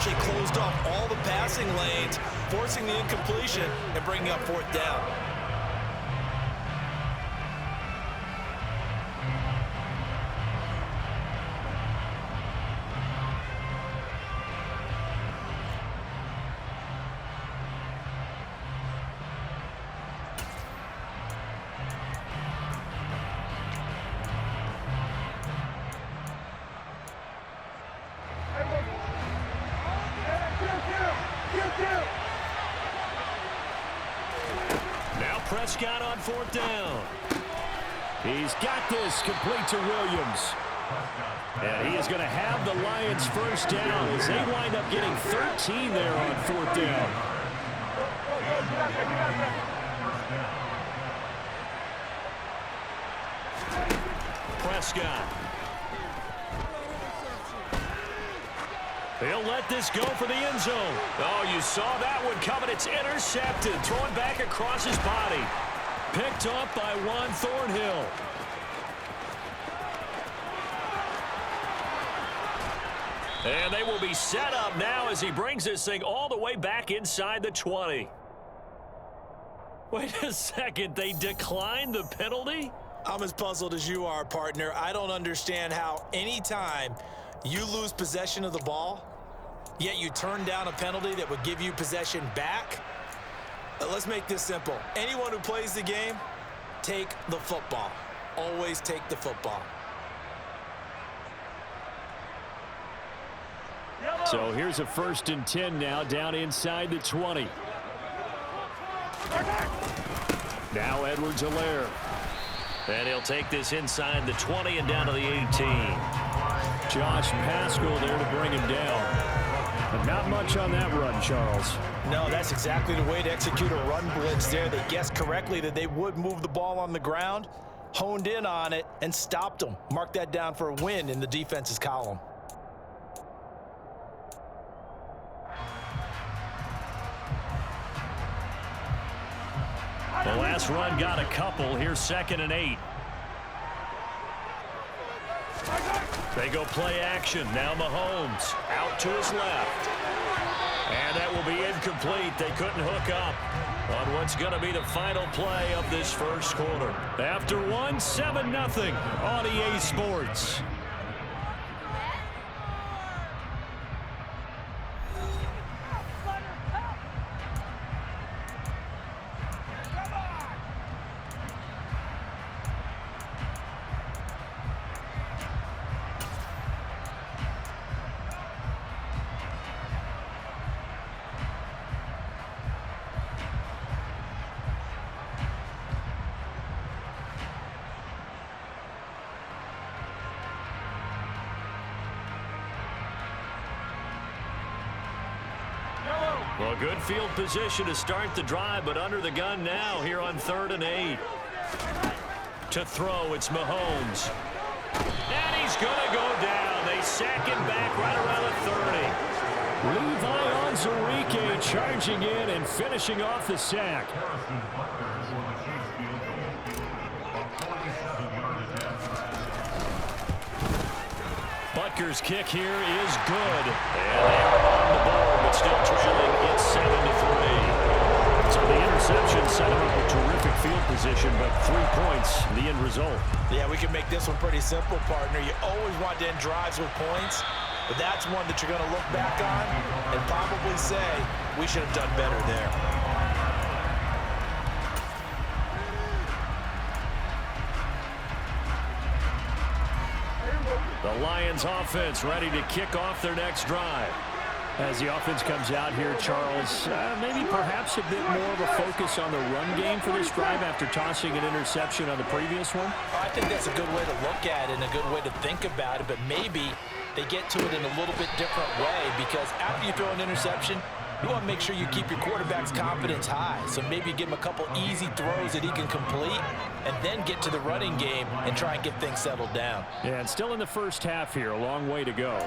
essentially closed off all the passing lanes, forcing the incompletion and bringing up fourth down. Prescott on fourth down. He's got this complete to Williams. And he is going to have the Lions first down as they wind up getting 13 there on fourth down. Prescott. They'll let this go for the end zone. Oh, you saw that one coming. It's intercepted. Throwing back across his body. Picked up by Juan Thornhill. And they will be set up now as he brings this thing all the way back inside the 20. Wait a second. They declined the penalty? I'm as puzzled as you are, partner. I don't understand how anytime you lose possession of the ball, yet you turn down a penalty that would give you possession back. Let's make this simple. Anyone who plays the game, take the football. Always take the football. So here's a 1st and 10 now down inside the 20. Now Edwards-Helaire. And he'll take this inside the 20 and down to the 18. Josh Paschal there to bring him down. But not much on that run, Charles. No, that's exactly the way to execute a run blitz there. They guessed correctly that they would move the ball on the ground, honed in on it, and stopped them. Mark that down for a win in the defense's column. The last run got a couple. Here's 2nd and 8. They go play action. Now Mahomes out to his left. And that will be incomplete. They couldn't hook up on what's going to be the final play of this first quarter. After one, 7-0 on EA Sports. Well, good field position to start the drive, but under the gun now here on 3rd and 8. To throw, it's Mahomes. And he's going to go down. They sack him back right around the 30. Levi Onwuzurike charging in and finishing off the sack. Butker's kick here is good. And they are on the board, but still trailing. It's 7-3. So the interception set him up a terrific field position, but 3 points, the end result. Yeah, we can make this one pretty simple, partner. You always want to end drives with points, but that's one that you're going to look back on and probably say, we should have done better there. The Lions offense ready to kick off their next drive. As the offense comes out here, Charles, maybe perhaps a bit more of a focus on the run game for this drive after tossing an interception on the previous one? I think that's a good way to look at it and a good way to think about it, but maybe they get to it in a little bit different way, because after you throw an interception, you want to make sure you keep your quarterback's confidence high. So maybe give him a couple easy throws that he can complete and then get to the running game and try and get things settled down. Yeah, and still in the first half here, a long way to go.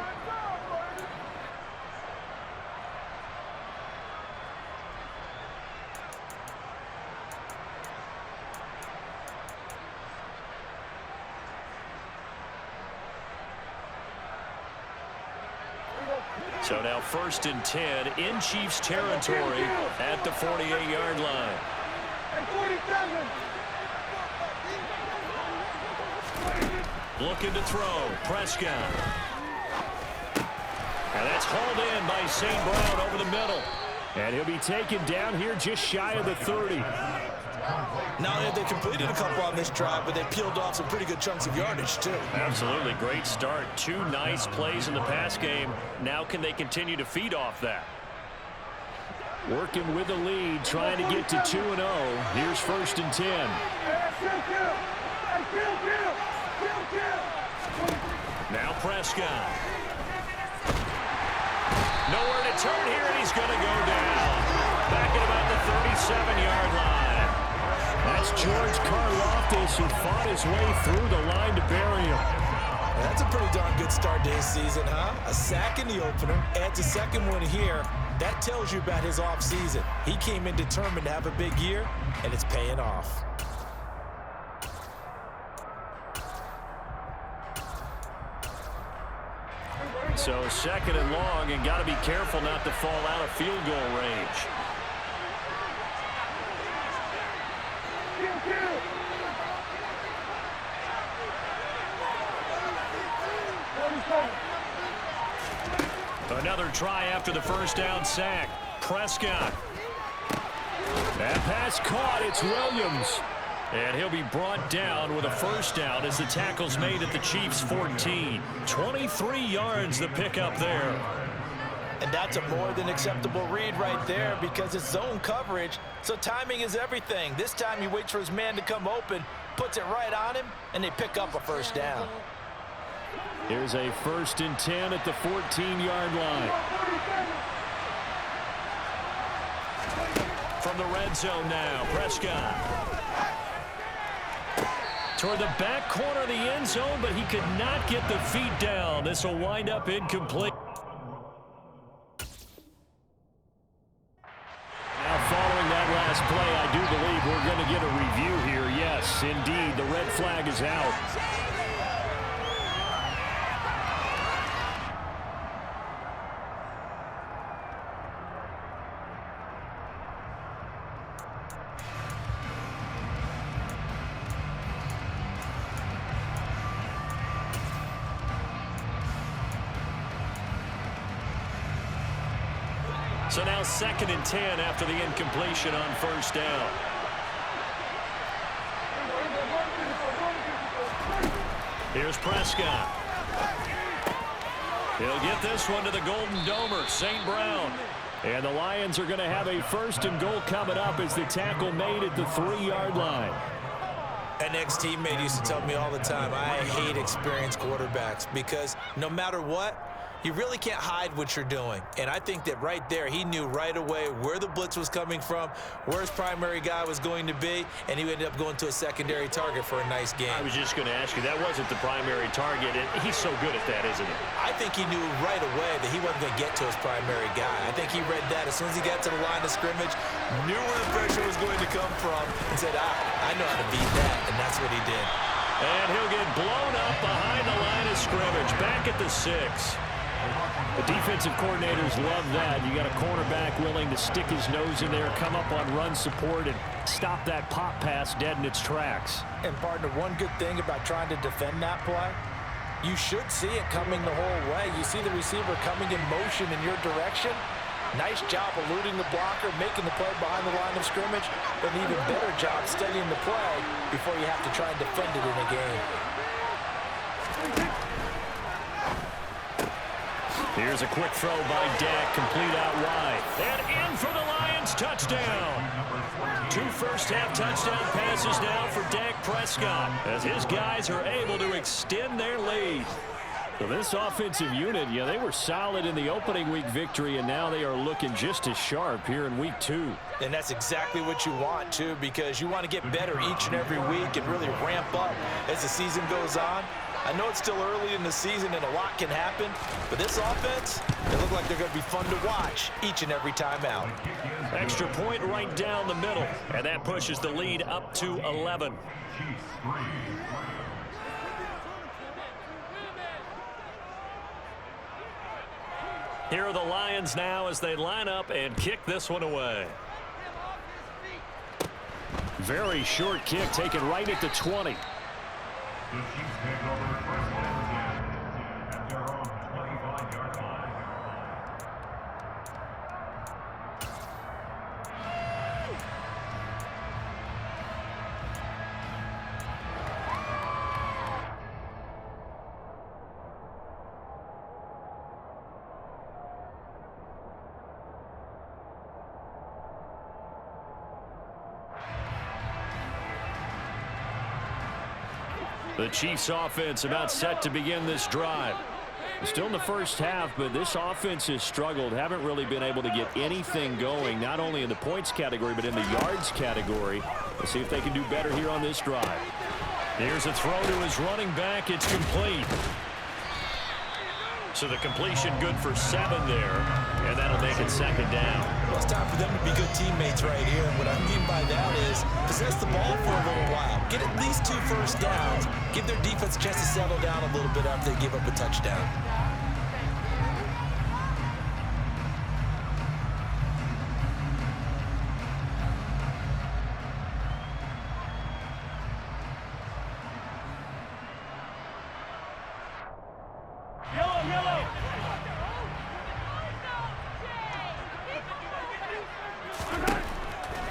So now 1st and 10 in Chiefs territory at the 48-yard line. Looking to throw. Prescott. And that's hauled in by St. Brown over the middle. And he'll be taken down here just shy of the 30. Not only have they completed a couple on this drive, but they peeled off some pretty good chunks of yardage, too. Absolutely. Great start. 2 nice plays in the pass game. Now can they continue to feed off that? Working with the lead, trying to get to 2-0. Here's 1st and 10. Now Prescott. Nowhere to turn here, and he's going to go down. Back at about the 37-yard line. That's George Karlaftis, who fought his way through the line to bury him. That's a pretty darn good start to his season, huh? A sack in the opener, adds a second one here. That tells you about his offseason. He came in determined to have a big year, and it's paying off. So 2nd and long, and got to be careful not to fall out of field goal range. Another try after the 1st down sack. Prescott. That pass caught. It's Williams. And he'll be brought down with a 1st down as the tackle's made at the Chiefs' 14. 23 yards the pickup there. And that's a more than acceptable read right there because it's zone coverage, so timing is everything. This time he waits for his man to come open, puts it right on him, and they pick up a 1st down. Here's a 1st and 10 at the 14-yard line. From the red zone now, Prescott. Toward the back corner of the end zone, but he could not get the feet down. This will wind up incomplete. Now following that last play, I do believe we're going to get a review here. Yes, indeed, the red flag is out. So now 2nd and 10 after the incompletion on 1st down. Here's Prescott. He'll get this one to the Golden Domer, St. Brown. And the Lions are going to have a 1st and goal coming up as the tackle made at the 3-yard line. An ex-teammate used to tell me all the time, I hate experienced quarterbacks because no matter what, you really can't hide what you're doing. And I think that right there, he knew right away where the blitz was coming from, where his primary guy was going to be, and he ended up going to a secondary target for a nice game. I was just going to ask you, that wasn't the primary target, and he's so good at that, isn't he? I think he knew right away that he wasn't going to get to his primary guy. I think he read that as soon as he got to the line of scrimmage, knew where the pressure was going to come from, and said, I know how to beat that, and that's what he did. And he'll get blown up behind the line of scrimmage, back at the 6. The defensive coordinators love that. You got a cornerback willing to stick his nose in there, come up on run support, and stop that pop pass dead in its tracks. And, partner, one good thing about trying to defend that play, you should see it coming the whole way. You see the receiver coming in motion in your direction. Nice job eluding the blocker, making the play behind the line of scrimmage, but an even better job studying the play before you have to try and defend it in a game. Here's a quick throw by Dak, complete out wide. And in for the Lions, touchdown. 2 first-half touchdown passes now for Dak Prescott as his guys are able to extend their lead. So this offensive unit, yeah, they were solid in the opening week victory, and now they are looking just as sharp here in week 2. And that's exactly what you want, too, because you want to get better each and every week and really ramp up as the season goes on. I know it's still early in the season and a lot can happen, but this offense, they look like they're going to be fun to watch each and every time out. Extra point right down the middle, and that pushes the lead up to 11. Here are the Lions now as they line up and kick this one away. Very short kick taken right at the 20. The Chiefs offense about set to begin this drive. Still in the first half, but this offense has struggled. Haven't really been able to get anything going, not only in the points category, but in the yards category. Let's see if they can do better here on this drive. Here's a throw to his running back. It's complete. So the completion good for 7 there, and that'll make it second down. Well, it's time for them to be good teammates right here. And what I mean by that is possess the ball for a little while. Get at least 2 first downs. Give their defense a chance to settle down a little bit after they give up a touchdown.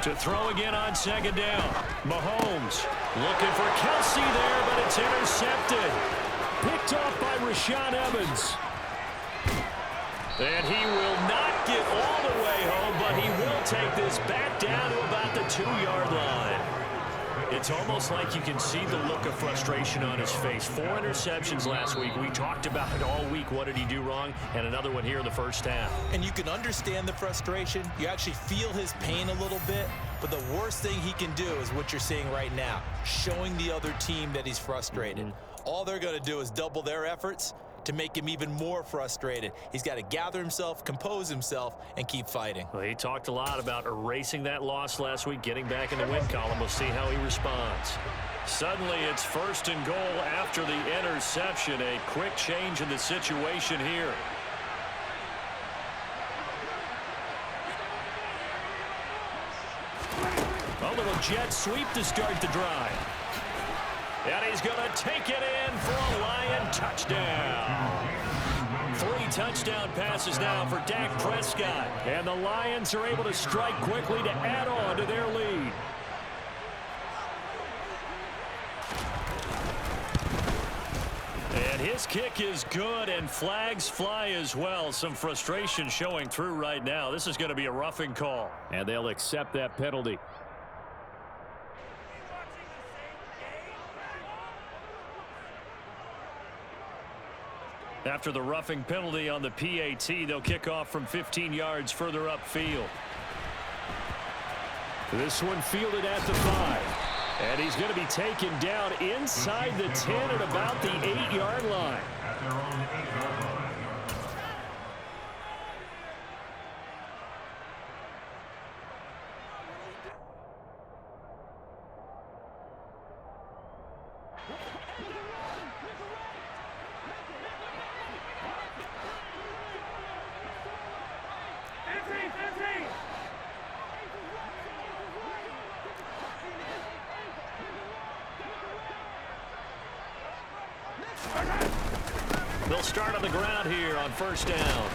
To throw again on second down. Mahomes looking for Kelsey there, but it's intercepted. Picked off by Rashaan Evans. And he will not get all the way home, but he will take this back down to about the 2-yard line. It's almost like you can see the look of frustration on his face. 4 interceptions last week. We talked about it all week. What did he do wrong? And another one here in the first half. And you can understand the frustration. You actually feel his pain a little bit. But the worst thing he can do is what you're seeing right now, showing the other team that he's frustrated. All they're going to do is double their efforts to make him even more frustrated. He's got to gather himself, compose himself, and keep fighting. Well, he talked a lot about erasing that loss last week, getting back in the win column. We'll see how he responds. Suddenly, it's 1st and goal after the interception. A quick change in the situation here. A little jet sweep to start the drive. And he's going to take it in for a Lion touchdown. 3 touchdown passes now for Dak Prescott. And the Lions are able to strike quickly to add on to their lead. And his kick is good, and flags fly as well. Some frustration showing through right now. This is going to be a roughing call. And they'll accept that penalty. After the roughing penalty on the PAT, they'll kick off from 15 yards further upfield. This one fielded at the 5. And he's going to be taken down inside the 10 at about the 8-yard line. They'll start on the ground here on 1st down.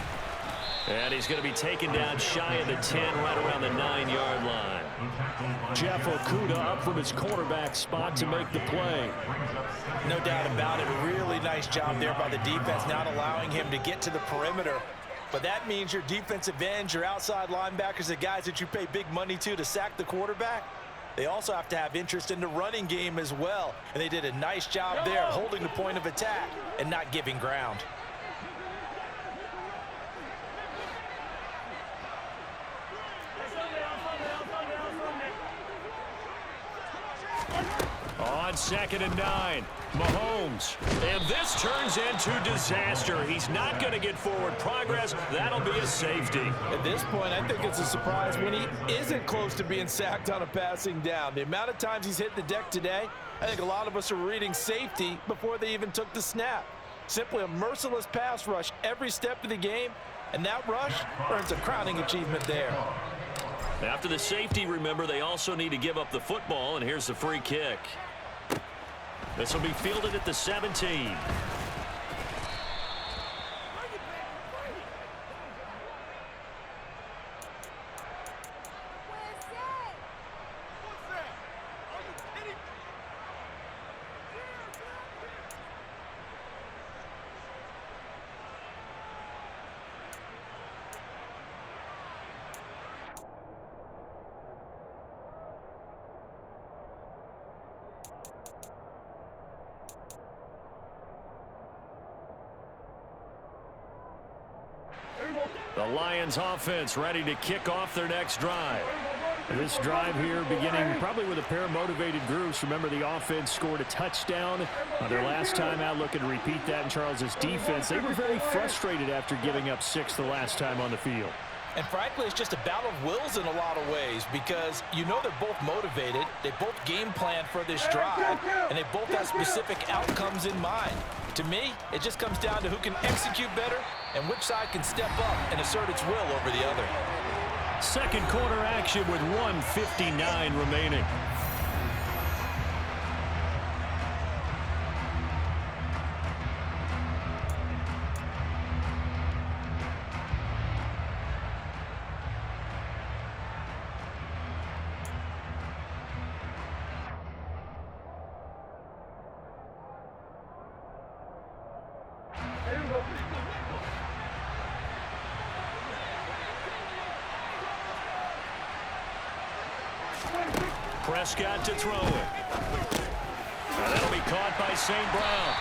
And he's going to be taken down shy of the 10, right around the 9-yard line. Jeff Okudah up from his cornerback spot to make the play. No doubt about it. A really nice job there by the defense, not allowing him to get to the perimeter. But that means your defensive ends, your outside linebackers, the guys that you pay big money to sack the quarterback, they also have to have interest in the running game as well. And they did a nice job there holding the point of attack and not giving ground. On 2nd and 9, Mahomes. And this turns into disaster. He's not going to get forward progress. That'll be a safety. At this point, I think it's a surprise when he isn't close to being sacked on a passing down. The amount of times he's hit the deck today, I think a lot of us are reading safety before they even took the snap. Simply a merciless pass rush every step of the game, And that rush earns a crowning achievement there. After the safety, remember, they also need to give up the football, and here's the free kick. This will be fielded at the 17. The Lions offense ready to kick off their next drive. This drive here beginning probably with a pair of motivated groups. Remember, the offense scored a touchdown on their last time out. Looking to repeat that in Charles's defense. They were very frustrated after giving up 6 the last time on the field. And frankly, it's just a battle of wills in a lot of ways because you know they're both motivated, they both game plan for this drive, and they both have specific outcomes in mind. To me, it just comes down to who can execute better and which side can step up and assert its will over the other. Second quarter action with 1:59 remaining. Prescott to throw it. And that'll be caught by St. Brown.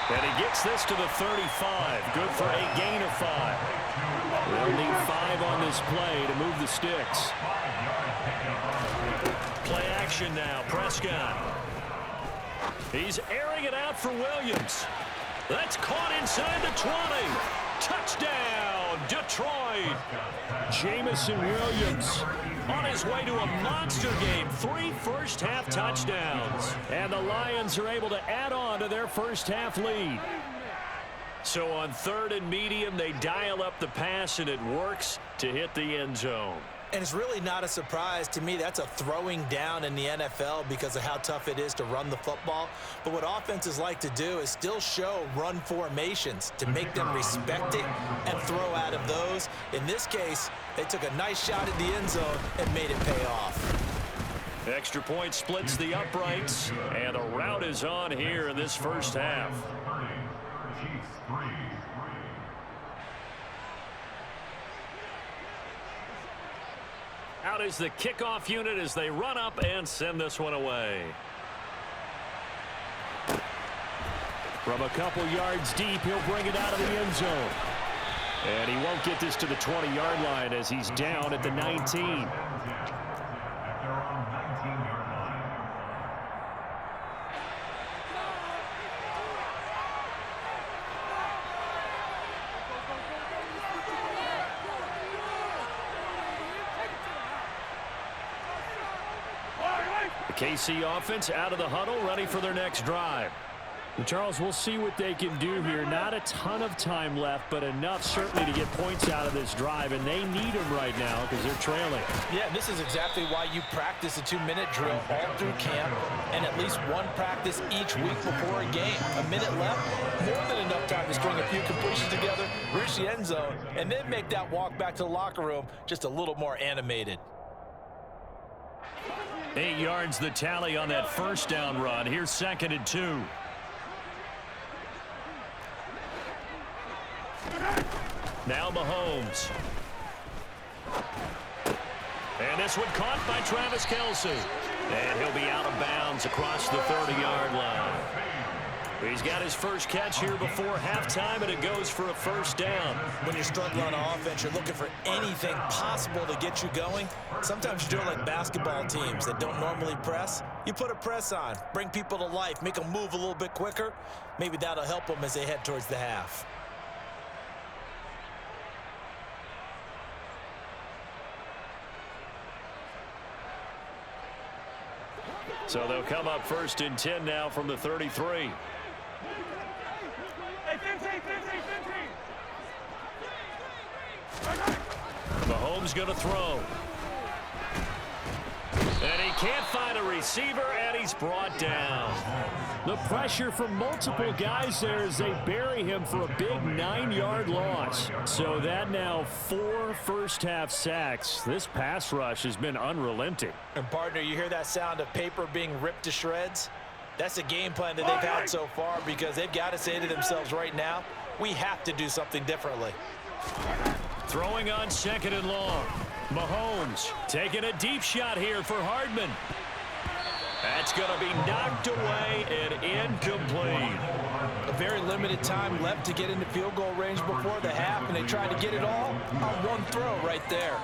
And he gets this to the 35. Good for a gain of 5. They'll need 5 on this play to move the sticks. Play action now. Prescott. He's airing it out for Williams. That's caught inside the 20. Touchdown, Detroit. Jamison Williams on his way to a monster game. 3 first-half touchdowns. And the Lions are able to add on to their first-half lead. So on 3rd and medium, they dial up the pass, and it works to hit the end zone. And it's really not a surprise to me. That's a throwing down in the NFL because of how tough it is to run the football. But what offenses like to do is still show run formations to make them respect it and throw out of those. In this case, they took a nice shot at the end zone and made it pay off. Extra point splits the uprights, and a rout is on here in this first half. Out is the kickoff unit as they run up and send this one away. From a couple yards deep, he'll bring it out of the end zone. And he won't get this to the 20-yard line as he's down at the 19. The KC offense out of the huddle, ready for their next drive. And Charles, we'll see what they can do here. Not a ton of time left, but enough certainly to get points out of this drive, and they need them right now because they're trailing. Yeah, this is exactly why you practice a 2-minute drill all through camp and at least one practice each week before a game. A minute left, more than enough time to string a few completions together, reach the end zone, and then make that walk back to the locker room just a little more animated. 8 yards the tally on that first down run. Here's 2nd and 2. Now Mahomes. And this one caught by Travis Kelce. And he'll be out of bounds across the 30-yard line. He's got his first catch here before halftime, and it goes for a first down. When you're struggling on offense, you're looking for anything possible to get you going. Sometimes you do it like basketball teams that don't normally press. You put a press on, bring people to life, make them move a little bit quicker. Maybe that'll help them as they head towards the half. So they'll come up 1st and 10 now from the 33. Mahomes going to throw. And he can't find a receiver, and he's brought down. The pressure from multiple guys there as they bury him for a big 9-yard loss. So that now 4 first-half sacks. This pass rush has been unrelenting. And, partner, you hear that sound of paper being ripped to shreds? That's the game plan that they've had so far because they've got to say to themselves right now, we have to do something differently. Throwing on 2nd and long. Mahomes taking a deep shot here for Hardman. That's going to be knocked away and incomplete. A very limited time left to get into field goal range before the half, and they tried to get it all on one throw right there.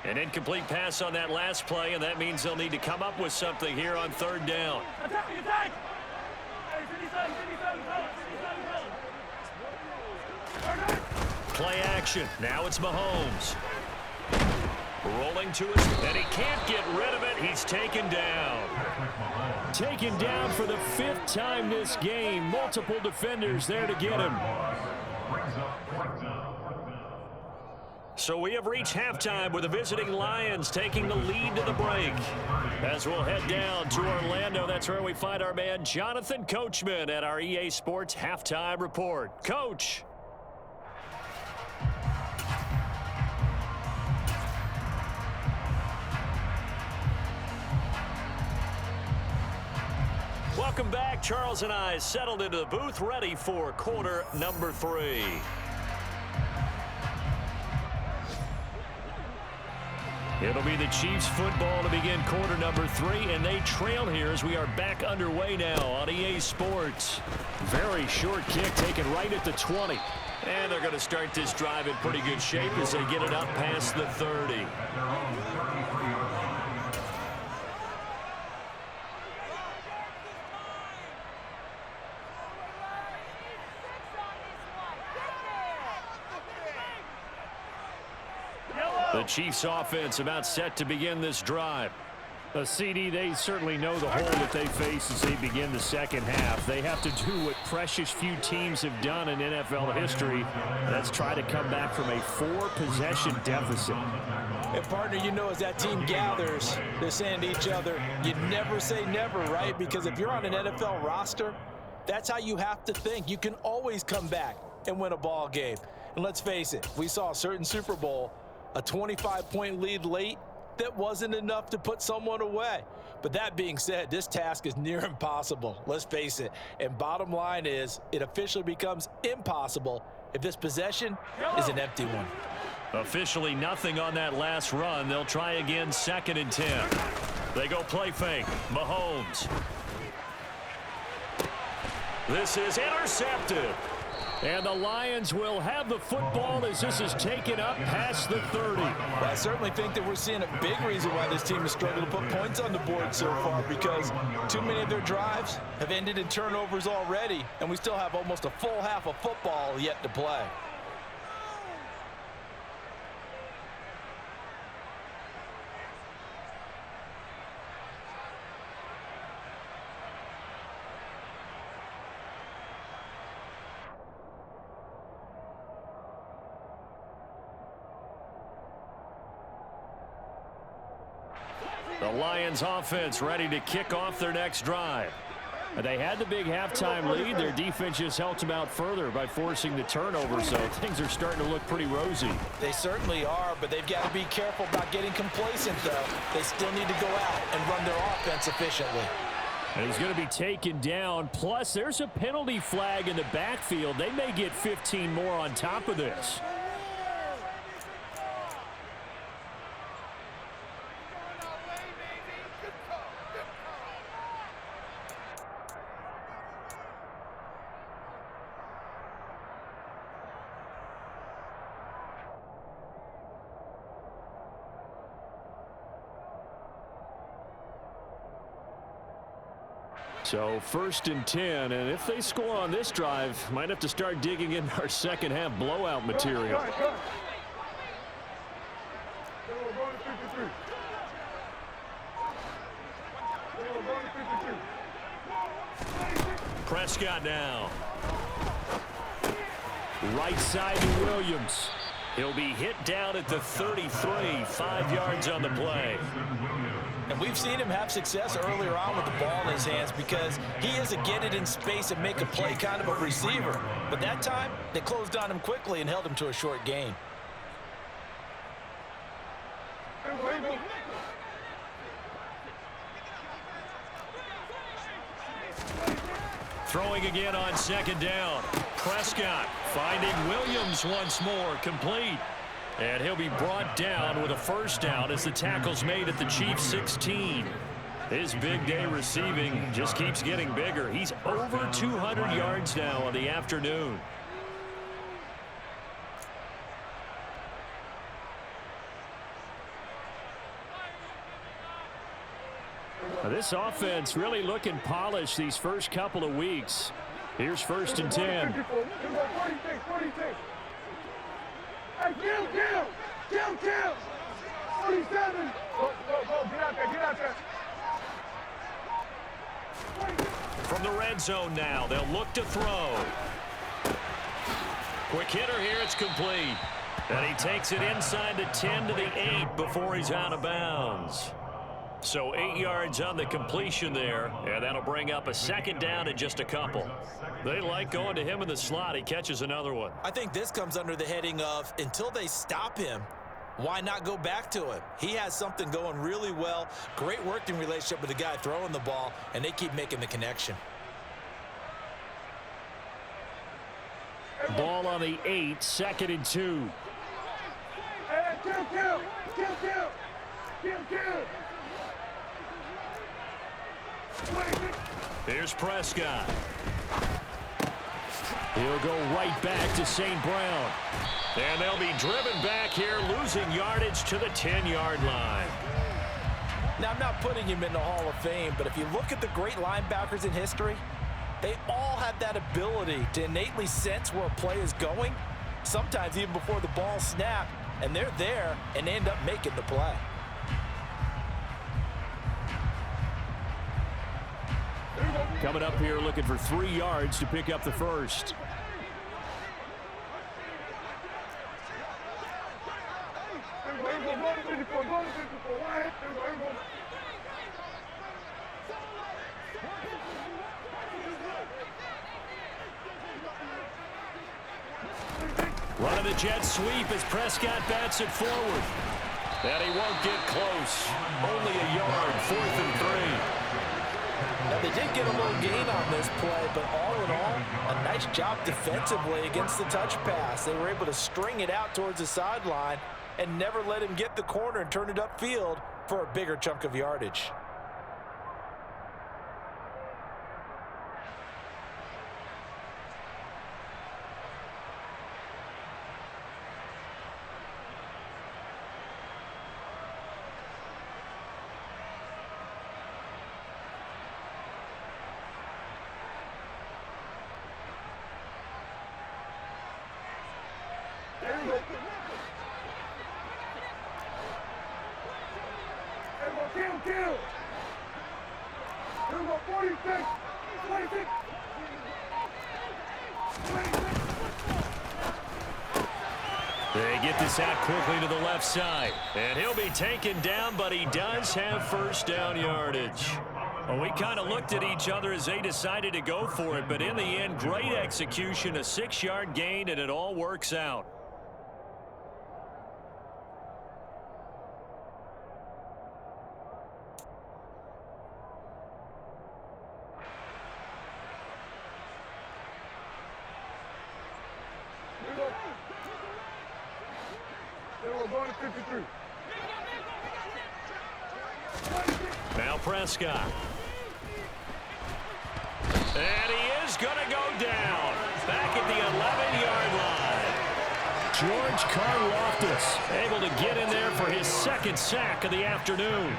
An incomplete pass on that last play, and that means they'll need to come up with something here on 3rd down. Play action. Now it's Mahomes. Rolling to his, and he can't get rid of it. He's taken down. Taken down for the 5th time this game. Multiple defenders there to get him. So we have reached halftime with the visiting Lions taking the lead to the break. As we'll head down to Orlando, that's where we find our man Jonathan Coachman at our EA Sports Halftime Report. Coach. Welcome back. Charles and I settled into the booth ready for quarter number 3. It'll be the Chiefs football to begin quarter number 3, and they trail here as we are back underway now on EA Sports. Very short kick taken right at the 20. And they're going to start this drive in pretty good shape as they get it up past the 30. The Chiefs offense about set to begin this drive. A CD, they certainly know the hole that they face as they begin the second half. They have to do what precious few teams have done in NFL history. That's try to come back from a 4-possession deficit. And, partner, you know as that team gathers, they're saying to each other, you never say never, right? Because if you're on an NFL roster, that's how you have to think. You can always come back and win a ball game. And let's face it, we saw a certain Super Bowl, a 25-point lead late, that wasn't enough to put someone away. But that being said, this task is near impossible. Let's face it. And bottom line is, it officially becomes impossible if this possession is an empty one. Officially nothing on that last run. They'll try again 2nd and 10. They go play fake. Mahomes. This is intercepted. And the Lions will have the football as this is taken up past the 30. Well, I certainly think that we're seeing a big reason why this team has struggled to put points on the board so far, because too many of their drives have ended in turnovers already, and we still have almost a full half of football yet to play. The Lions offense ready to kick off their next drive. They had the big halftime lead. Their defense just helped them out further by forcing the turnover, so things are starting to look pretty rosy. They certainly are, but they've got to be careful about getting complacent, though. They still need to go out and run their offense efficiently. And he's going to be taken down. Plus, there's a penalty flag in the backfield. They may get 15 more on top of this. So 1st and 10, and if they score on this drive, might have to start digging in our second half blowout material. Prescott now. Right side to Williams. He'll be hit down at the 33, 5 yards on the play. And we've seen him have success earlier on with the ball in his hands because he is a get it in space and make a play kind of a receiver. But that time, they closed on him quickly and held him to a short gain. Throwing again on 2nd down. Prescott finding Williams once more, complete. And he'll be brought down with a 1st down as the tackle's made at the Chiefs' 16. His big day receiving just keeps getting bigger. He's over 200 yards now on the afternoon. This offense really looking polished these first couple of weeks. Here's 1st and 10. Hey, kill. 47. Go, get out there. From the red zone now, they'll look to throw. Quick hitter here, it's complete. And he takes it inside the 10 to the 8 before he's out of bounds. So 8 yards on the completion there, and that'll bring up a 2nd down and just a couple. They like going to him in the slot. He catches another one. I think this comes under the heading of until they stop him, why not go back to him? He has something going really well, great working relationship with the guy throwing the ball, and they keep making the connection. Ball on the 8, 2nd and 2. Hey, kill. Here's Prescott. He'll go right back to St. Brown. And they'll be driven back here, losing yardage to the 10-yard line. Now, I'm not putting him in the Hall of Fame, but if you look at the great linebackers in history, they all have that ability to innately sense where a play is going, sometimes even before the ball snapped, and they're there and they end up making the play. Coming up here looking for 3 yards to pick up the 1st. Running the jet sweep as Prescott bats it forward. And he won't get close. Only a yard, 4th and 3. Now, they did get a little gain on this play, but all in all, a nice job defensively against the touch pass. They were able to string it out towards the sideline and never let him get the corner and turn it upfield for a bigger chunk of yardage. Kill. 46. They get this out quickly to the left side. And he'll be taken down, but he does have 1st down yardage. Well, we kind of looked at each other as they decided to go for it, but in the end, great execution, a 6-yard gain, and it all works out. Now Prescott. And he is going to go down. Back at the 11-yard line. George Karlaftis able to get in there for his second sack of the afternoon.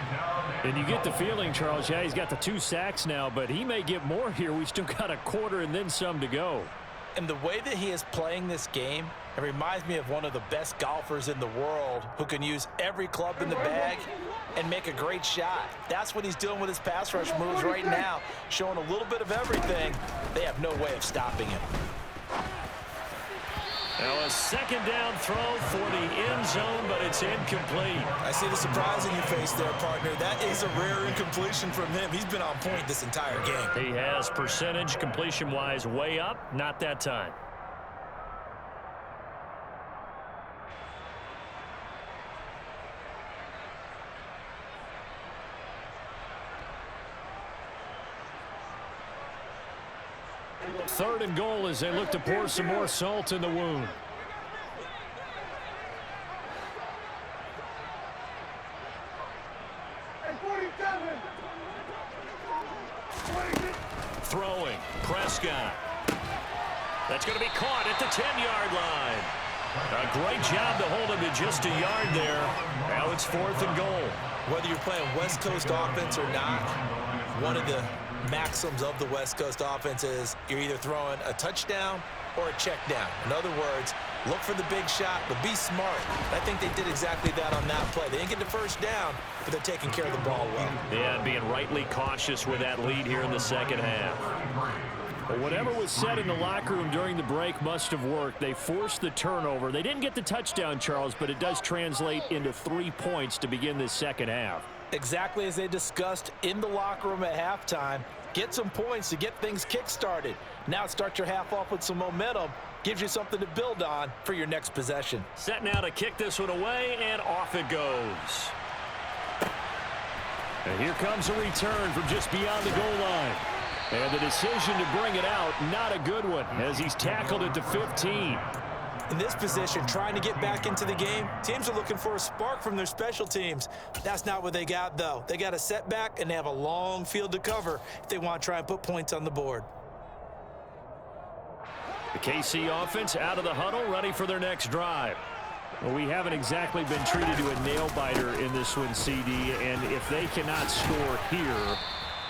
And you get the feeling, Charles, yeah, he's got the 2 sacks now, but he may get more here. We still got a quarter and then some to go. And the way that he is playing this game, it reminds me of one of the best golfers in the world who can use every club in the bag and make a great shot. That's what he's doing with his pass rush moves right now, showing a little bit of everything. They have no way of stopping him. Now a second down throw for the end zone, but it's incomplete. I see the surprise in your face there, partner. That is a rare incompletion from him. He's been on point this entire game. He has percentage completion-wise way up, not that time. Third and goal as they look to pour some more salt in the wound. Throwing. Prescott. That's going to be caught at the 10-yard line. A great job to hold him to just a yard there. Now it's 4th and goal. Whether you're playing West Coast offense or not, one of the maxims of the West Coast offense is you're either throwing a touchdown or a check down. In other words, look for the big shot, but be smart. I think they did exactly that on that play. They didn't get the first down, but they're taking care of the ball well. Yeah, being rightly cautious with that lead here in the second half. Well, whatever was said in the locker room during the break must have worked. They forced the turnover. They didn't get the touchdown, Charles, but it does translate into 3 points to begin this second half. Exactly as they discussed in the locker room at halftime. Get some points to get things kick-started. Now start your half off with some momentum. Gives you something to build on for your next possession. Set now to kick this one away, and off it goes. And here comes a return from just beyond the goal line. And the decision to bring it out, not a good one, as he's tackled at the 15. In this position, trying to get back into the game, teams are looking for a spark from their special teams. That's not what they got, though. They got a setback, and they have a long field to cover if they want to try and put points on the board. The KC offense out of the huddle, ready for their next drive. Well, we haven't exactly been treated to a nail-biter in this one, CD, and if they cannot score here,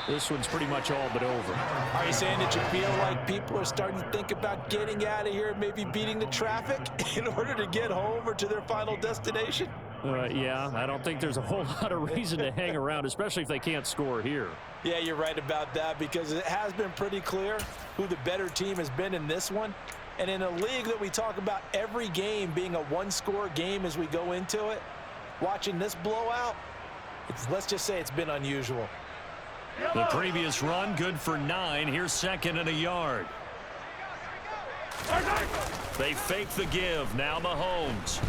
this one's pretty much all but over. Are you saying that you feel like people are starting to think about getting out of here and maybe beating the traffic in order to get home or to their final destination? Yeah, I don't think there's a whole lot of reason to hang around, especially if they can't score here. Yeah, you're right about that, because it has been pretty clear who the better team has been in this one. And in a league that we talk about every game being a one-score game as we go into it, watching this blowout, let's just say it's been unusual. The previous run, good for 9. Here's 2nd and a yard. They fake the give. Now Mahomes.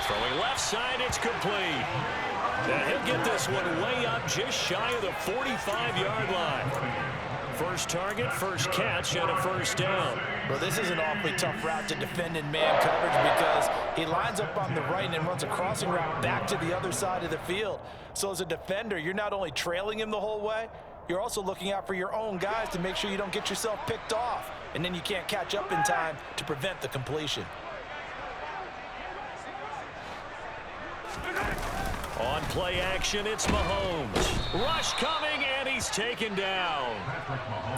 Throwing left side, it's complete. Now he'll get this one way up just shy of the 45-yard line. First target, first catch, and a first down. Well, this is an awfully tough route to defend in man coverage, because he lines up on the right and then runs a crossing route back to the other side of the field. So as a defender, you're not only trailing him the whole way, you're also looking out for your own guys to make sure you don't get yourself picked off, and then you can't catch up in time to prevent the completion. On play action, it's Mahomes. Rush coming, and he's taken down.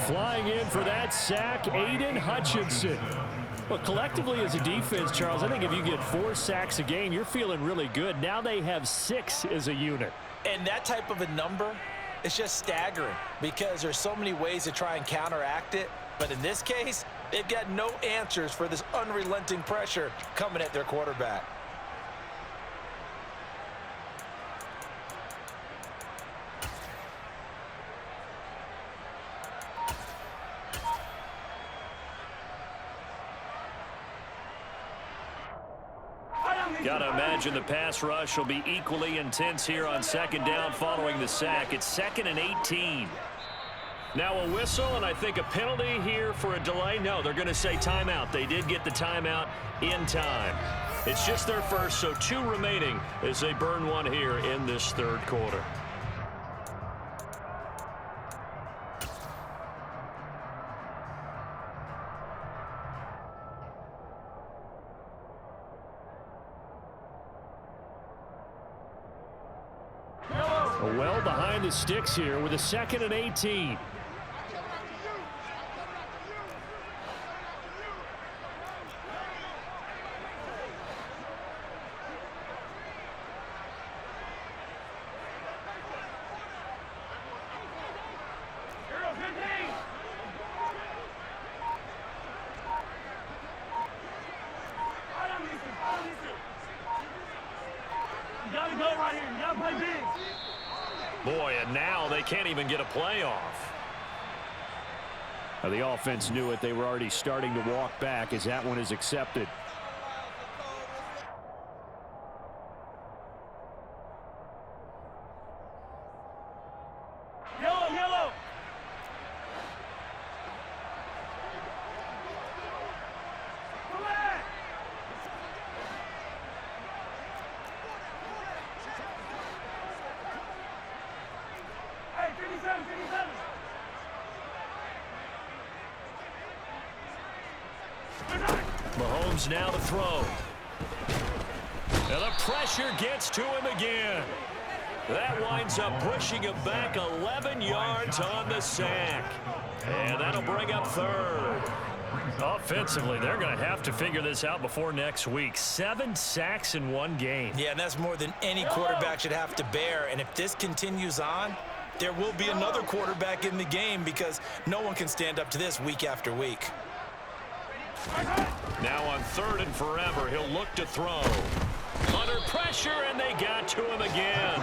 Flying in for that sack, Aiden Hutchinson. Well, collectively as a defense, Charles, I think if you get 4 sacks a game, you're feeling really good. Now they have 6 as a unit. And that type of a number, it's just staggering, because there's so many ways to try and counteract it. But in this case, they've got no answers for this unrelenting pressure coming at their quarterback. Got to imagine the pass rush will be equally intense here on 2nd down following the sack. It's 2nd and 18. Now a whistle, and I think a penalty here for a delay. No, they're going to say timeout. They did get the timeout in time. It's just their first, so 2 remaining as they burn one here in this 3rd quarter. behind the sticks here with a 2nd and 18. Boy, and now they can't even get a play off. The offense knew it. They were already starting to walk back as that one is accepted. Yellow. Come back. Hey, 57. Mahomes now to throw. And the pressure gets to him again. That winds up pushing him back 11 yards on the sack. And that'll bring up 3rd. Offensively, they're going to have to figure this out before next week. 7 sacks in one game. Yeah, and that's more than any quarterback should have to bear. And if this continues on, there will be another quarterback in the game because no one can stand up to this week after week. Now on 3rd and forever, he'll look to throw. Under pressure, and they got to him again.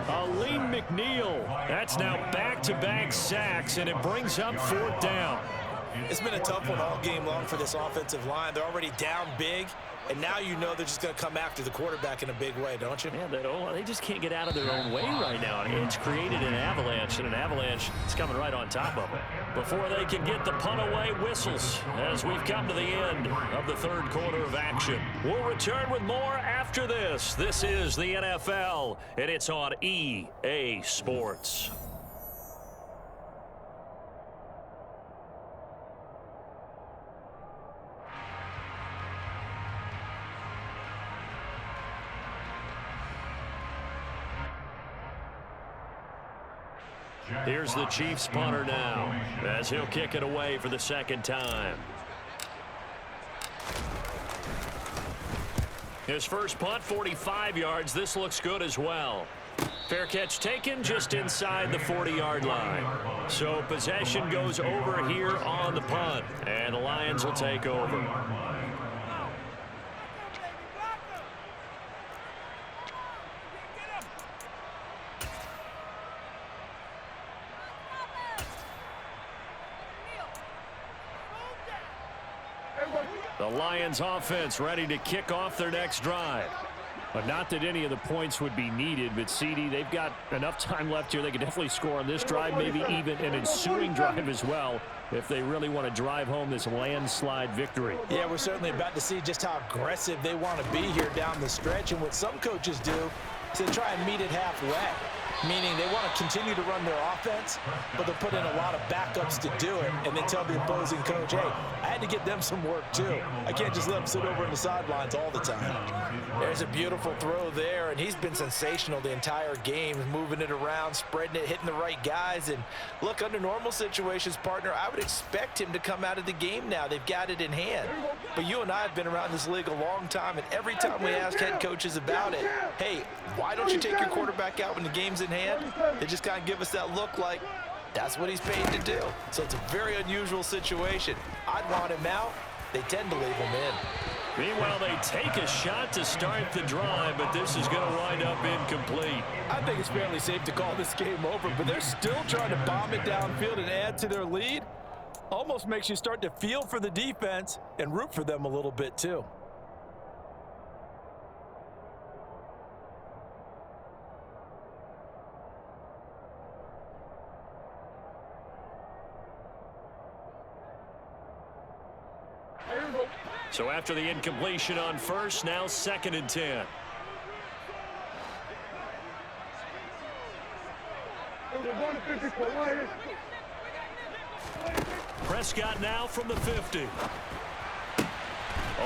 Aleem McNeil. That's now back-to-back sacks, and it brings up 4th down. It's been a tough one all game long for this offensive line. They're already down big, and now you know they're just going to come after the quarterback in a big way, don't you? Yeah, they just can't get out of their own way right now. It's created an avalanche, and an avalanche is coming right on top of it. Before they can get the punt away, whistles as we've come to the end of the 3rd quarter of action. We'll return with more after this. This is the NFL, and it's on EA Sports. Here's the Chiefs punter now as he'll kick it away for the 2nd time. His first punt, 45 yards. This looks good as well. Fair catch taken just inside the 40-yard line. So possession goes over here on the punt, and the Lions will take over. The Lions offense ready to kick off their next drive. But not that any of the points would be needed, but CD, they've got enough time left here. They can definitely score on this drive, maybe even an ensuing drive as well, if they really want to drive home this landslide victory. Yeah, we're certainly about to see just how aggressive they want to be here down the stretch. And what some coaches do is they try and meet it halfway, meaning they want to continue to run their offense, but they'll put in a lot of backups to do it, and then tell the opposing coach, hey, I had to get them some work too. I can't just let them sit over in the sidelines all the time. There's a beautiful throw there, and he's been sensational the entire game, moving it around, spreading it, hitting the right guys. And look, under normal situations, partner, I would expect him to come out of the game now. They've got it in hand. But you and I have been around this league a long time, and every time we ask head coaches about it, hey, why don't you take your quarterback out when the game's in hand? They just kind of give us that look like that's what he's paid to do. So it's a very unusual situation. I'd want him out. They tend to leave him in. Meanwhile, they take a shot to start the drive, but this is going to wind up incomplete. I think it's fairly safe to call this game over, but they're still trying to bomb it downfield and add to their lead. Almost makes you start to feel for the defense and root for them a little bit too. So after the incompletion on first, now 2nd and 10. Prescott now from the 50.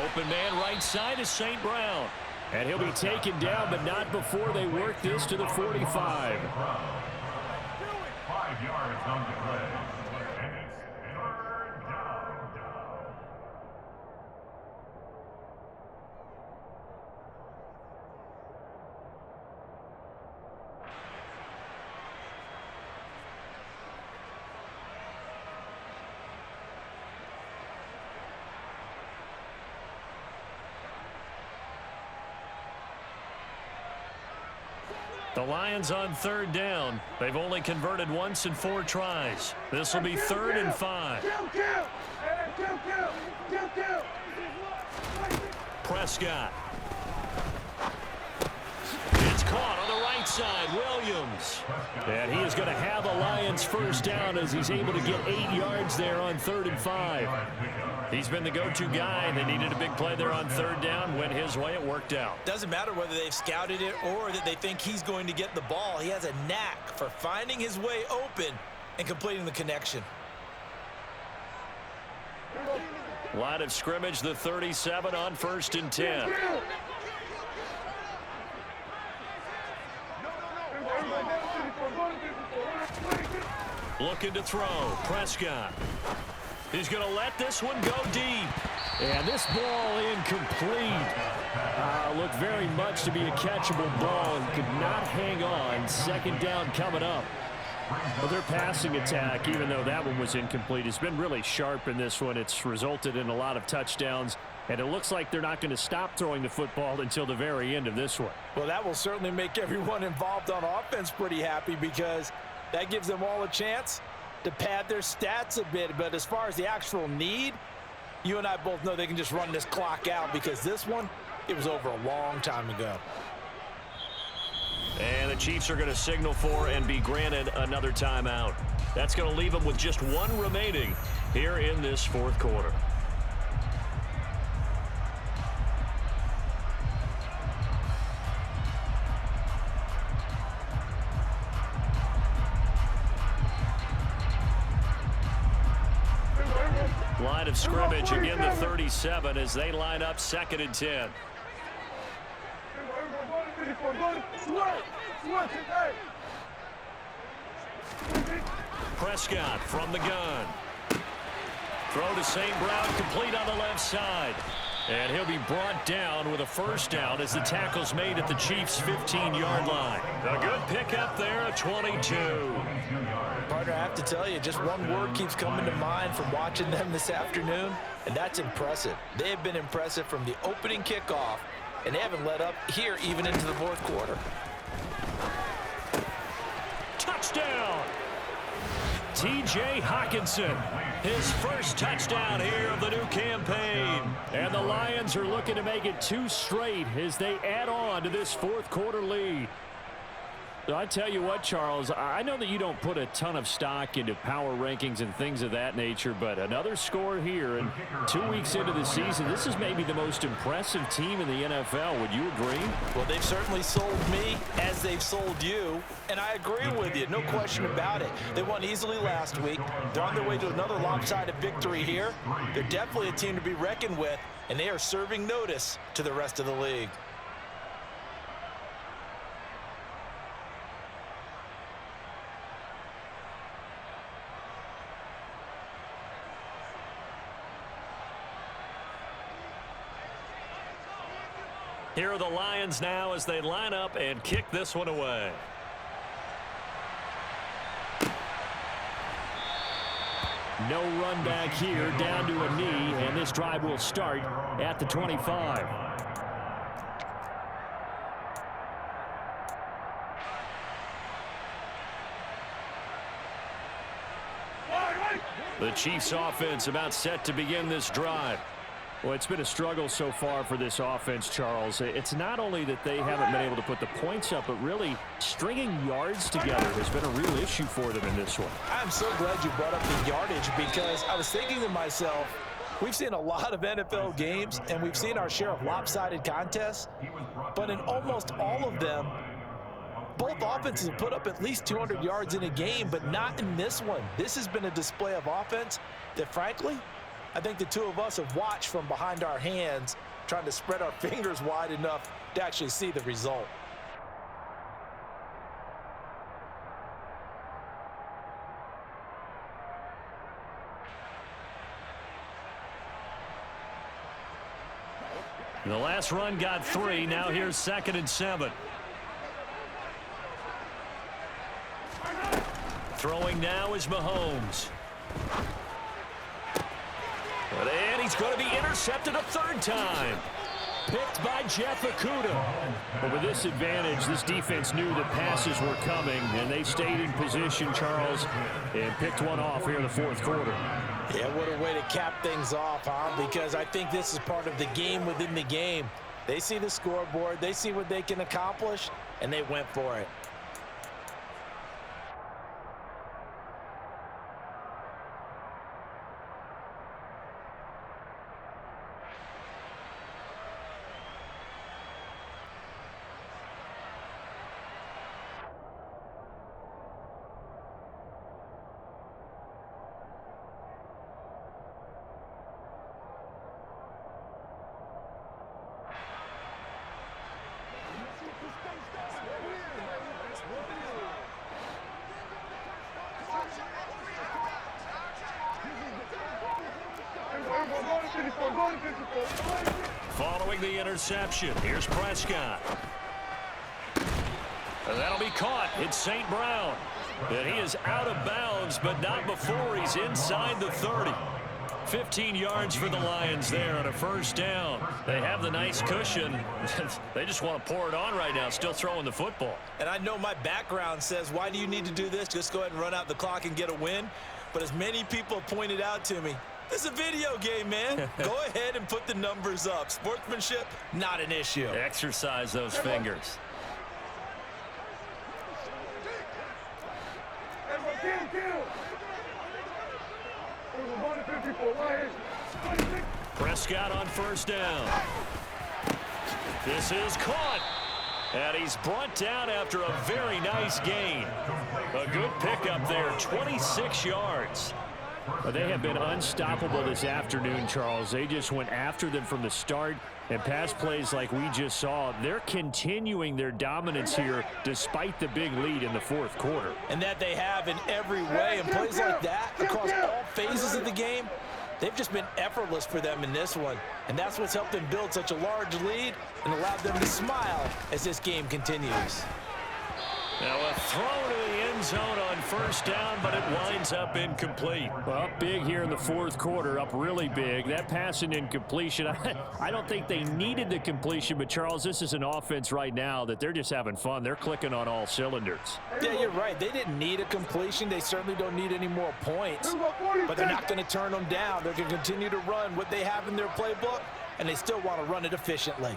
Open man right side is St. Brown. And he'll be taken down, but not before they work this to the 45. The Lions on third down. They've only converted once in 4 tries. This will be 3rd and 5. Prescott. It's caught on the right side. Williams. And he is going to have a Lions first down as he's able to get 8 yards there on 3rd and 5. He's been the go-to guy. They needed a big play there on 3rd down. Went his way. It worked out. Doesn't matter whether they've scouted it or that they think he's going to get the ball. He has a knack for finding his way open and completing the connection. Line of scrimmage, the 37 on 1st and 10. Looking to throw. Prescott. He's going to let this one go deep. And this ball incomplete. Looked very much to be a catchable ball and could not hang on. 2nd down coming up. Well, their passing attack, even though that one was incomplete, has been really sharp in this one. It's resulted in a lot of touchdowns, and it looks like they're not going to stop throwing the football until the very end of this one. Well, that will certainly make everyone involved on offense pretty happy because that gives them all a chance to pad their stats a bit. But as far as the actual need, you and I both know they can just run this clock out because this one, it was over a long time ago. And the Chiefs are going to signal for and be granted another timeout. That's going to leave them with just 1 remaining here in this 4th quarter. Line of scrimmage, again the 37 as they line up 2nd and 10. Prescott from the gun. Throw to St. Brown, complete on the left side. And he'll be brought down with a first down as the tackle's made at the Chiefs' 15-yard line. A good pickup there, a 22. Partner, I have to tell you, just one word keeps coming to mind from watching them this afternoon, and that's impressive. They have been impressive from the opening kickoff, and they haven't let up here even into the 4th quarter. Touchdown! T.J. Hockenson, his first touchdown here of the new campaign. And the Lions are looking to make it 2 straight as they add on to this 4th quarter lead. So I tell you what, Charles, I know that you don't put a ton of stock into power rankings and things of that nature, but another score here, and 2 weeks into the season, this is maybe the most impressive team in the NFL. Would you agree? Well, they've certainly sold me as they've sold you, and I agree with you, no question about it. They won easily last week. They're on their way to another lopsided victory here. They're definitely a team to be reckoned with, and they are serving notice to the rest of the league. Here are the Lions now as they line up and kick this one away. No run back here, down to a knee, and this drive will start at the 25. The Chiefs offense about set to begin this drive. Well, it's been a struggle so far for this offense, Charles. It's not only that they haven't been able to put the points up, but really stringing yards together has been a real issue for them in this one. I'm so glad you brought up the yardage because I was thinking to myself, we've seen a lot of NFL games and we've seen our share of lopsided contests, but in almost all of them, both offenses have put up at least 200 yards in a game, but not in this one. This has been a display of offense that, frankly, I think the two of us have watched from behind our hands, trying to spread our fingers wide enough to actually see the result. The last run got 3. Now here's 2nd and 7. Throwing now is Mahomes. And he's going to be intercepted a 3rd time. Picked by Jeff Okudah. But with this advantage, this defense knew that passes were coming, and they stayed in position, Charles, and picked one off here in the 4th quarter. Yeah, what a way to cap things off, huh? Because I think this is part of the game within the game. They see the scoreboard, they see what they can accomplish, and they went for it. Following the interception, here's Prescott. And that'll be caught. It's St. Brown. And he is out of bounds, but not before he's inside the 30. 15 yards for the Lions there on a 1st down. They have the nice cushion. They just want to pour it on right now, still throwing the football. And I know my background says, why do you need to do this? Just go ahead and run out the clock and get a win. But as many people pointed out to me, this is a video game, man. Go ahead and put the numbers up. Sportsmanship, not an issue. Exercise those fingers. Prescott on 1st down. This is caught. And he's brought down after a very nice gain. A good pickup there, 26 yards. Well, they have been unstoppable this afternoon, Charles. They just went after them from the start, and pass plays like we just saw, they're continuing their dominance here despite the big lead in the 4th quarter. And that they have in every way, and plays like that across all phases of the game, they've just been effortless for them in this one. And that's what's helped them build such a large lead and allowed them to smile as this game continues. Now a throw to the end zone on 1st down, but it winds up incomplete. Well, up big here in the 4th quarter, up really big. That pass and incompletion, I don't think they needed the completion, but Charles, this is an offense right now that they're just having fun. They're clicking on all cylinders. Yeah, you're right. They didn't need a completion. They certainly don't need any more points, but they're not going to turn them down. They're going to continue to run what they have in their playbook, and they still want to run it efficiently.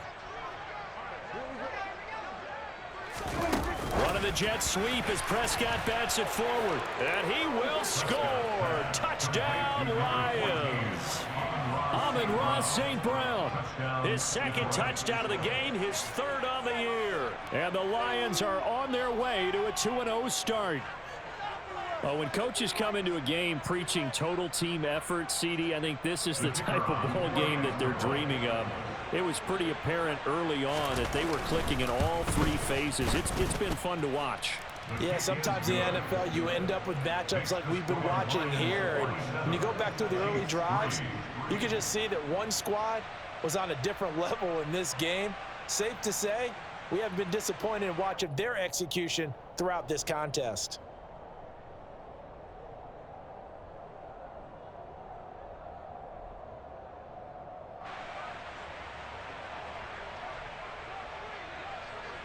One of the Jets sweep as Prescott bats it forward. And he will score. Touchdown, Lions. Amon-Ra St. Brown. His 2nd touchdown of the game, his 3rd on the year. And the Lions are on their way to a 2-0 start. Well, when coaches come into a game preaching total team effort, CD, I think this is the type of ball game that they're dreaming of. It was pretty apparent early on that they were clicking in all 3 phases. It's been fun to watch. Yeah, sometimes in the NFL you end up with matchups like we've been watching here. And when you go back to the early drives, you can just see that one squad was on a different level in this game. Safe to say, we have been disappointed in watching their execution throughout this contest.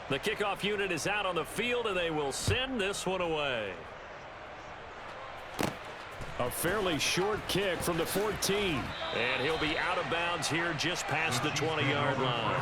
The kickoff unit is out on the field, and they will send this one away. A fairly short kick from the 14. And he'll be out of bounds here just past the 20-yard line.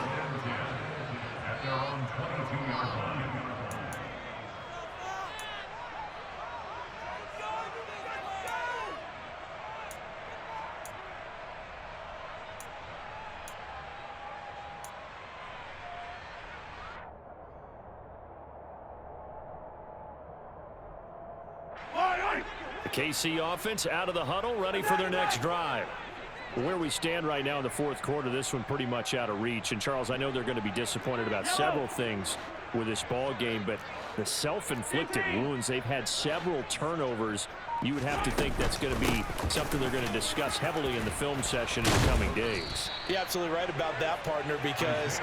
KC offense out of the huddle, ready for their next drive. Where we stand right now in the 4th quarter, this one pretty much out of reach. And, Charles, I know they're going to be disappointed about several things. with this ball game, but the self-inflicted wounds, they've had several turnovers. You would have to think that's going to be something they're going to discuss heavily in the film session in the coming days. You're absolutely right about that, partner, because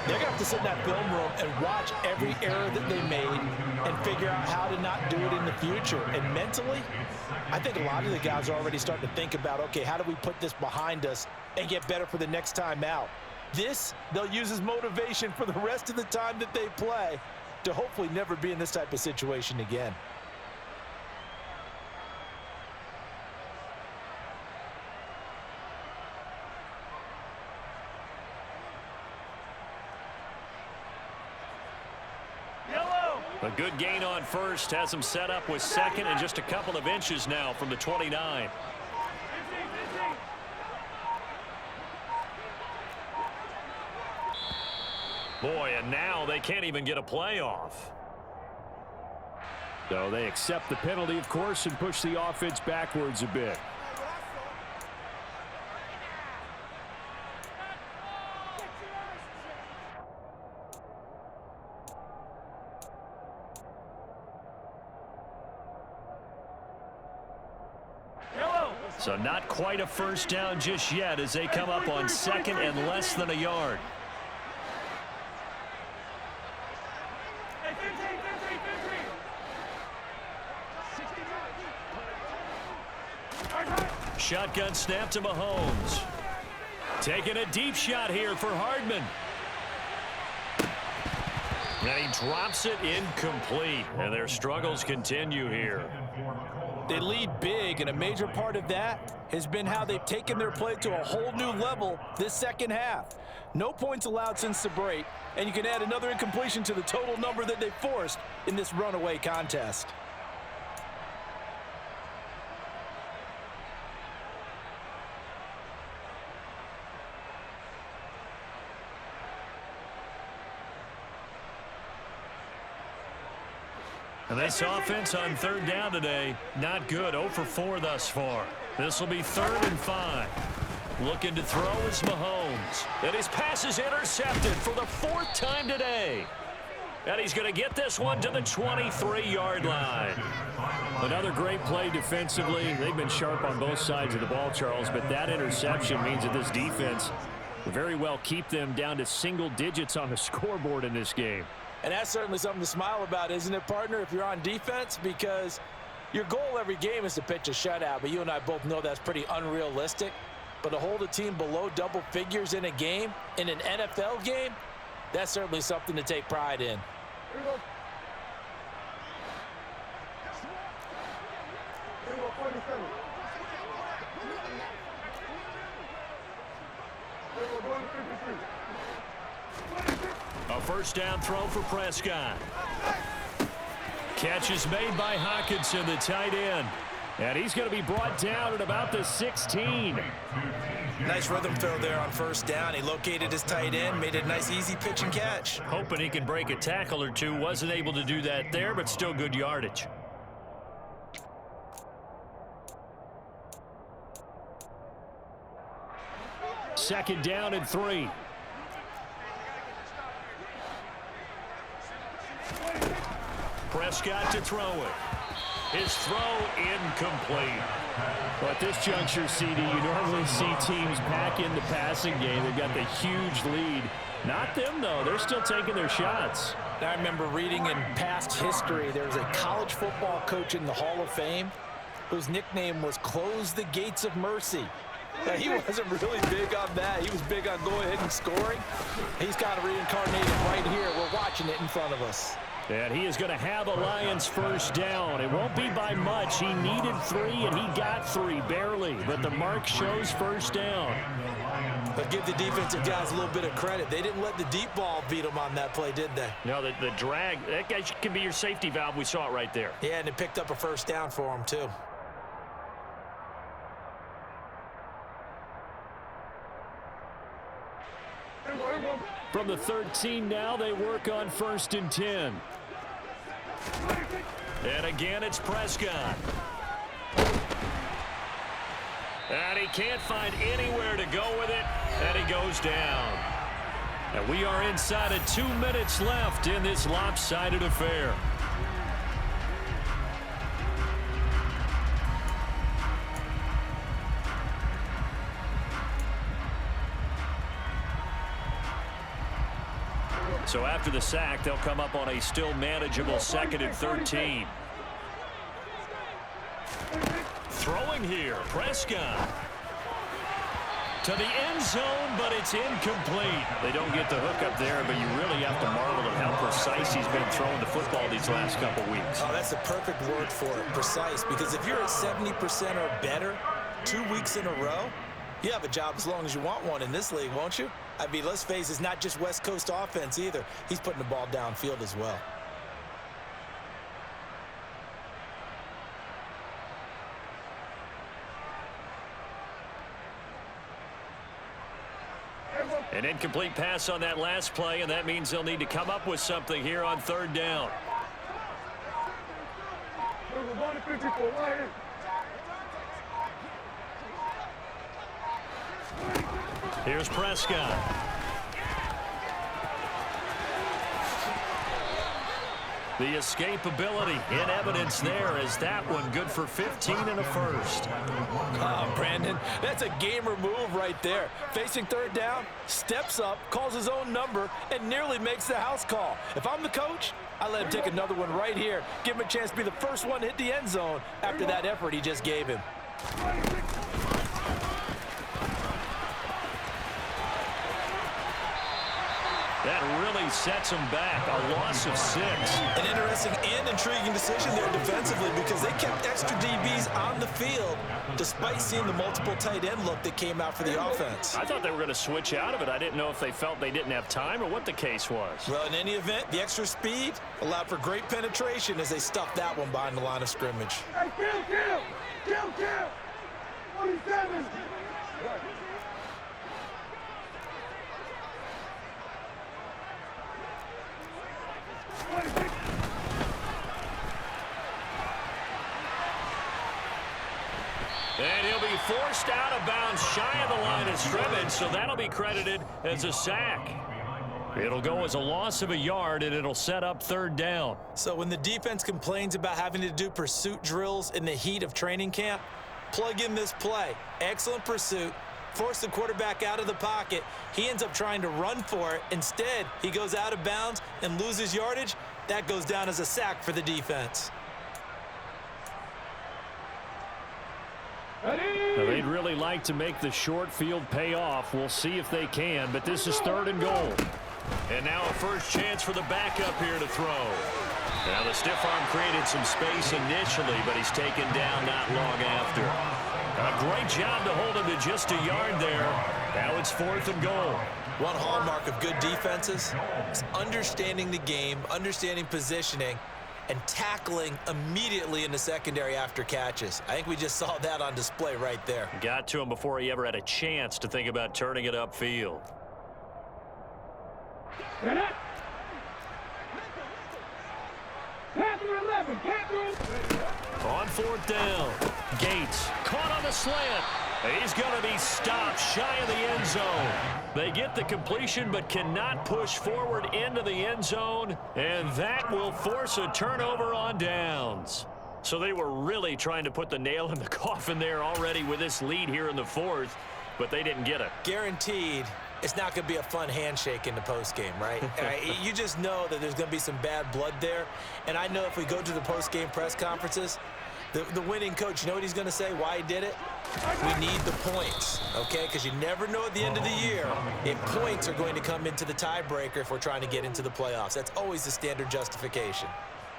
they're going to have to sit in that film room and watch every error that they made and figure out how to not do it in the future. And mentally, I think a lot of the guys are already starting to think about, okay, how do we put this behind us and get better for the next time out? This, they'll use as motivation for the rest of the time that they play to hopefully never be in this type of situation again. A good gain on first has him set up with second and just a couple of inches now from the 29. Boy, and now they can't even get a playoff. So they accept the penalty, of course, and push the offense backwards a bit. So not quite a first down just yet as they come up on second and less than a yard. Shotgun snap to Mahomes. Taking a deep shot here for Hardman. And he drops it incomplete. And their struggles continue here. They lead big, and a major part of that has been how they've taken their play to a whole new level this second half. No points allowed since the break, and you can add another incompletion to the total number that they forced in this runaway contest. And this offense on third down today, not good. 0 for 4 thus far. This will be 3rd and 5. Looking to throw is Mahomes. And his pass is intercepted for the 4th time today. And he's going to get this one to the 23-yard line. Another great play defensively. They've been sharp on both sides of the ball, Charles, but that interception means that this defense will very well keep them down to single digits on the scoreboard in this game. And that's certainly something to smile about, isn't it, partner, if you're on defense? Because your goal every game is to pitch a shutout, but you and I both know that's pretty unrealistic. But to hold a team below double figures in a game, in an NFL game, that's certainly something to take pride in. A first down throw for Prescott. Catch is made by Hockenson, the tight end. And he's going to be brought down at about the 16. Nice rhythm throw there on first down. He located his tight end, made a nice easy pitch and catch. Hoping he can break a tackle or two. Wasn't able to do that there, but still good yardage. Second down and 3. Prescott to throw it. His throw incomplete. Well, at this juncture, CD, you normally see teams pack in the passing game. They've got the huge lead. Not them, though. They're still taking their shots. I remember reading in past history, there was a college football coach in the Hall of Fame whose nickname was Close the Gates of Mercy. Now, he wasn't really big on that. He was big on going ahead and scoring. He's kind of reincarnated right here. We're watching it in front of us. And he is going to have a Lions first down. It won't be by much. He needed 3, and he got 3, barely. But the mark shows first down. But give the defensive guys a little bit of credit. They didn't let the deep ball beat them on that play, did they? No, the drag, that guy can be your safety valve. We saw it right there. Yeah, and it picked up a first down for him, too. From the 13 now, they work on 1st and 10. And again, it's Prescott. And he can't find anywhere to go with it, and he goes down. And we are inside of 2 minutes left in this lopsided affair. So after the sack, they'll come up on a still manageable 2nd and 13. Throwing here, Prescott. To the end zone, but it's incomplete. They don't get the hook up there, but you really have to marvel at how precise he's been throwing the football these last couple weeks. Oh, that's the perfect word for it, precise, because if you're at 70% or better 2 weeks in a row, you have a job as long as you want one in this league, won't you? I mean, let's face it, it's not just West Coast offense either. He's putting the ball downfield as well. An incomplete pass on that last play, and that means they'll need to come up with something here on 3rd down. Here's Prescott. The escapability in evidence there as that one good for 15 and a first. Oh, Brandon, that's a gamer move right there. Facing 3rd down, steps up, calls his own number, and nearly makes the house call. If I'm the coach, I let him take another one right here. Give him a chance to be the first one to hit the end zone after that effort he just gave him. That really sets them back. A loss of 6. An interesting and intriguing decision there defensively because they kept extra DBs on the field despite seeing the multiple tight end look that came out for the offense. I thought they were going to switch out of it. I didn't know if they felt they didn't have time or what the case was. Well, in any event, the extra speed allowed for great penetration as they stuffed that one behind the line of scrimmage. Hey, kill! 47! And he'll be forced out of bounds shy of the line of scrimmage, so that'll be credited as a sack. It'll go as a loss of a yard, and it'll set up 3rd down. So when the defense complains about having to do pursuit drills in the heat of training camp, plug in this play. Excellent pursuit. Force the quarterback out of the pocket. He ends up trying to run for it. Instead, he goes out of bounds and loses yardage. That goes down as a sack for the defense. Now, they'd really like to make the short field pay off. We'll see if they can, but this is 3rd and goal. And now a first chance for the backup here to throw. Now the stiff arm created some space initially, but he's taken down not long after. A great job to hold him to just a yard there. Now it's 4th and goal. One hallmark of good defenses is understanding the game, understanding positioning, and tackling immediately in the secondary after catches. I think we just saw that on display right there. Got to him before he ever had a chance to think about turning it upfield. On 4th down, Gates caught on the slant. He's going to be stopped shy of the end zone. They get the completion but cannot push forward into the end zone, and that will force a turnover on downs. So they were really trying to put the nail in the coffin there already with this lead here in the 4th, but they didn't get it. Guaranteed it's not going to be a fun handshake in the postgame, right? You just know that there's going to be some bad blood there, and I know if we go to the postgame press conferences, the winning coach, you know what he's going to say, why he did it? We need the points, okay? Because you never know at the end of the year if points are going to come into the tiebreaker if we're trying to get into the playoffs. That's always the standard justification.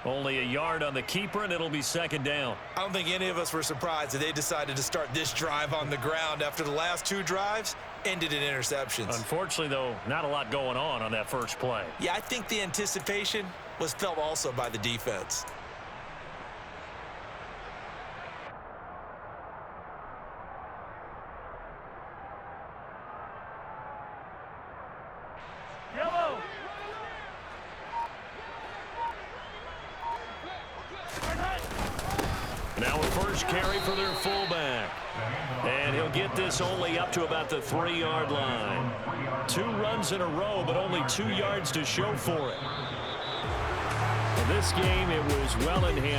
Only a yard on the keeper, and it'll be 2nd down. I don't think any of us were surprised that they decided to start this drive on the ground after the last 2 drives ended in interceptions. Unfortunately, though, not a lot going on that first play. Yeah, I think the anticipation was felt also by the defense. Yellow! Now a first carry for their fullback. And he'll get this only up to about the 3-yard line. 2 runs in a row, but only 2 yards to show for it. In this game, it was well in hand.